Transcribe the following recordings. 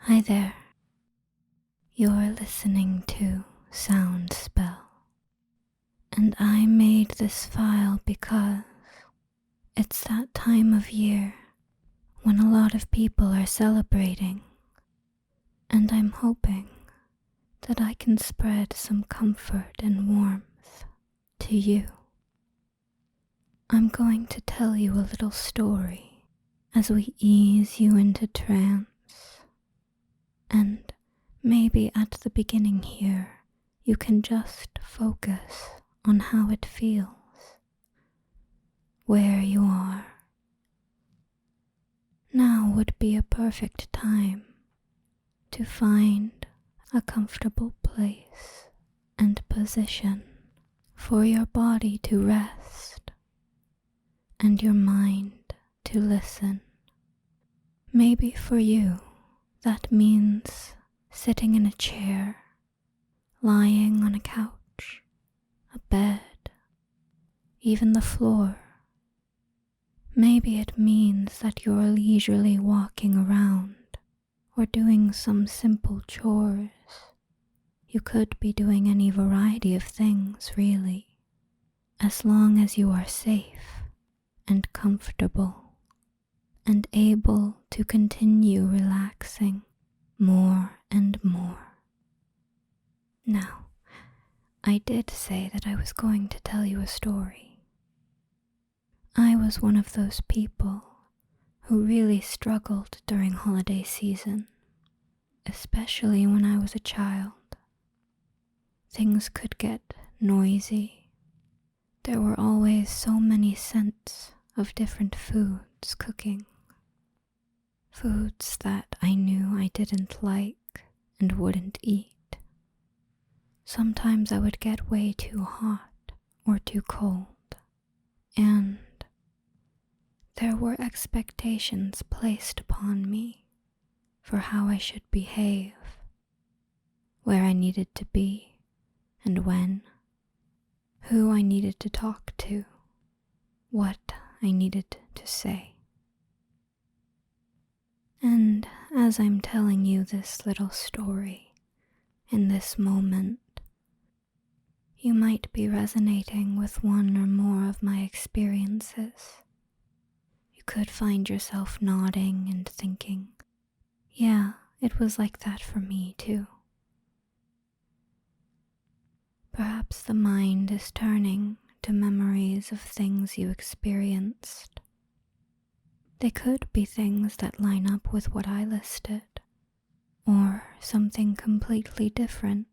Hi there. You're listening to Sound Spell, and I made this file because it's that time of year when a lot of people are celebrating, and I'm hoping that I can spread some comfort and warmth to you. I'm going to tell you a little story as we ease you into trance. And maybe at the beginning here, you can just focus on how it feels, where you are. Now would be a perfect time to find a comfortable place and position for your body to rest and your mind to listen. Maybe for you, that means sitting in a chair, lying on a couch, a bed, even the floor. Maybe it means that you're leisurely walking around or doing some simple chores. You could be doing any variety of things, really, as long as you are safe and comfortable and able to continue relaxing more and more. Now, I did say that I was going to tell you a story. I was one of those people who really struggled during holiday season, especially when I was a child. Things could get noisy. There were always so many scents of different foods cooking. Foods that I knew I didn't like and wouldn't eat. Sometimes I would get way too hot or too cold, and there were expectations placed upon me for how I should behave, where I needed to be and when, who I needed to talk to, what I needed to say. And as I'm telling you this little story in this moment, you might be resonating with one or more of my experiences. You could find yourself nodding and thinking, yeah, it was like that for me too. Perhaps the mind is turning to memories of things you experienced. They could be things that line up with what I listed, or something completely different.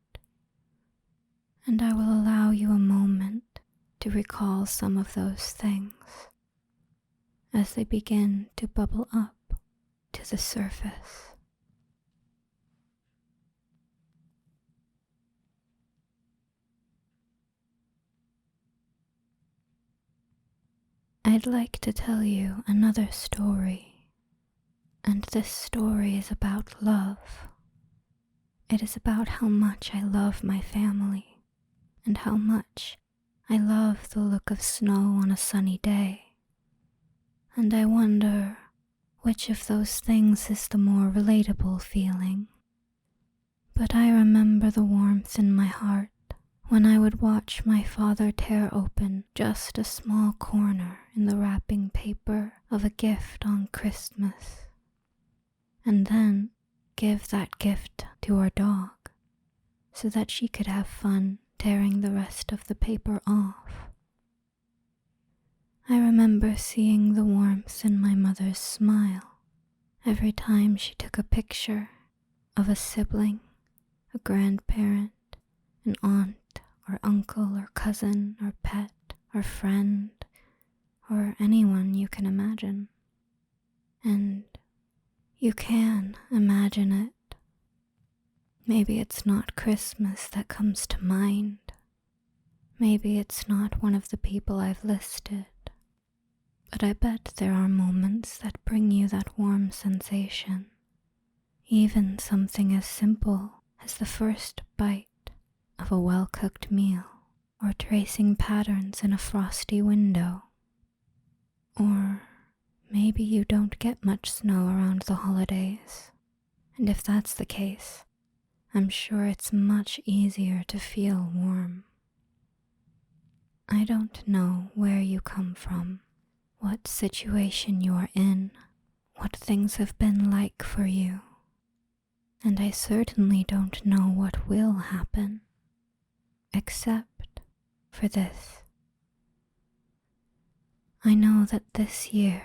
And I will allow you a moment to recall some of those things as they begin to bubble up to the surface. I'd like to tell you another story, and this story is about love. It is about how much I love my family, and how much I love the look of snow on a sunny day. And I wonder which of those things is the more relatable feeling. But I remember the warmth in my heart when I would watch my father tear open just a small corner in the wrapping paper of a gift on Christmas, and then give that gift to our dog so that she could have fun tearing the rest of the paper off. I remember seeing the warmth in my mother's smile every time she took a picture of a sibling, a grandparent, an aunt or uncle or cousin or pet or friend or anyone you can imagine. And you can imagine it. Maybe it's not Christmas that comes to mind. Maybe it's not one of the people I've listed. But I bet there are moments that bring you that warm sensation. Even something as simple as the first bite of a well-cooked meal, or tracing patterns in a frosty window. Or maybe you don't get much snow around the holidays, And if that's the case, I'm sure it's much easier to feel warm. I don't know where you come from, what situation you're in, what things have been like for you, and I certainly don't know what will happen, except for this. I know that this year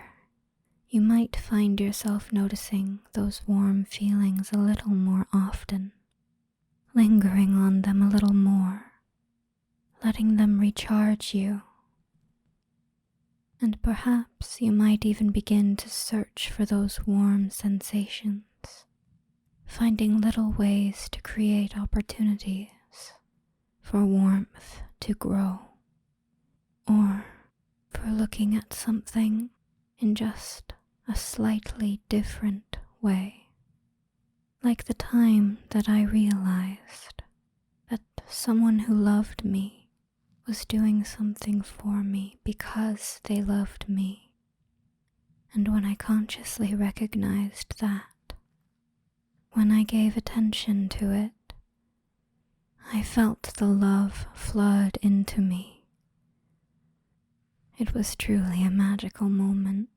you might find yourself noticing those warm feelings a little more often, lingering on them a little more, letting them recharge you. And perhaps you might even begin to search for those warm sensations, finding little ways to create opportunities for warmth to grow, or for looking at something in just a slightly different way. Like the time that I realized that someone who loved me was doing something for me because they loved me. And when I consciously recognized that, when I gave attention to it, I felt the love flood into me. It was truly a magical moment.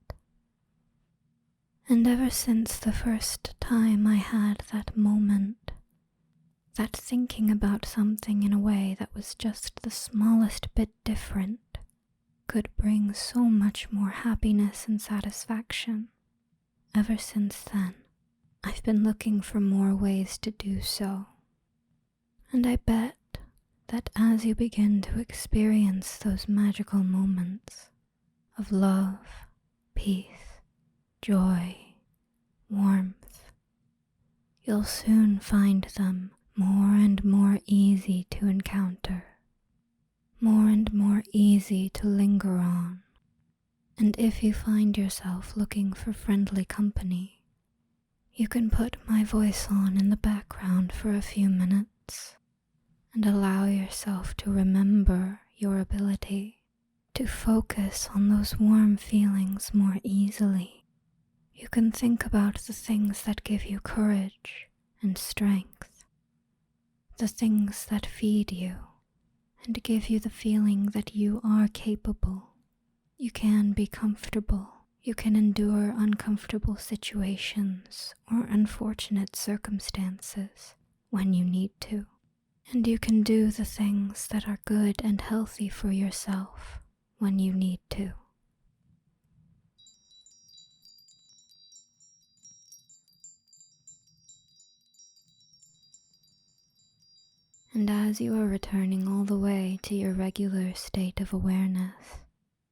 And ever since the first time I had that moment, that thinking about something in a way that was just the smallest bit different could bring so much more happiness and satisfaction. Ever since then, I've been looking for more ways to do so. And I bet that as you begin to experience those magical moments of love, peace, joy, warmth, you'll soon find them more and more easy to encounter, more and more easy to linger on. And if you find yourself looking for friendly company, you can put my voice on in the background for a few minutes and allow yourself to remember your ability to focus on those warm feelings more easily. You can think about the things that give you courage and strength, the things that feed you and give you the feeling that you are capable. You can be comfortable. You can endure uncomfortable situations or unfortunate circumstances when you need to. And you can do the things that are good and healthy for yourself when you need to. And as you are returning all the way to your regular state of awareness,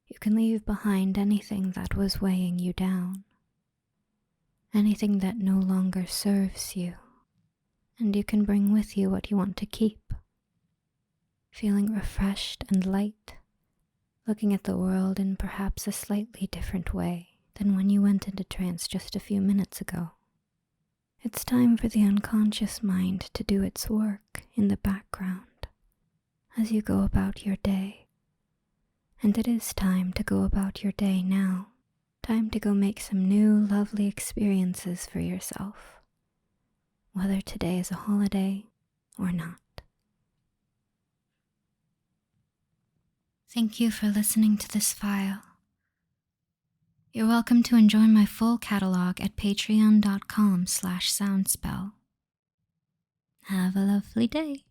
you can leave behind anything that was weighing you down, anything that no longer serves you, and you can bring with you what you want to keep, feeling refreshed and light, looking at the world in perhaps a slightly different way than when you went into trance just a few minutes ago. It's time for the unconscious mind to do its work in the background as you go about your day. And it is time to go about your day now. Time to go make some new, lovely experiences for yourself, whether today is a holiday or not. Thank you for listening to this file. You're welcome to enjoy my full catalog at patreon.com/soundspell. Have a lovely day.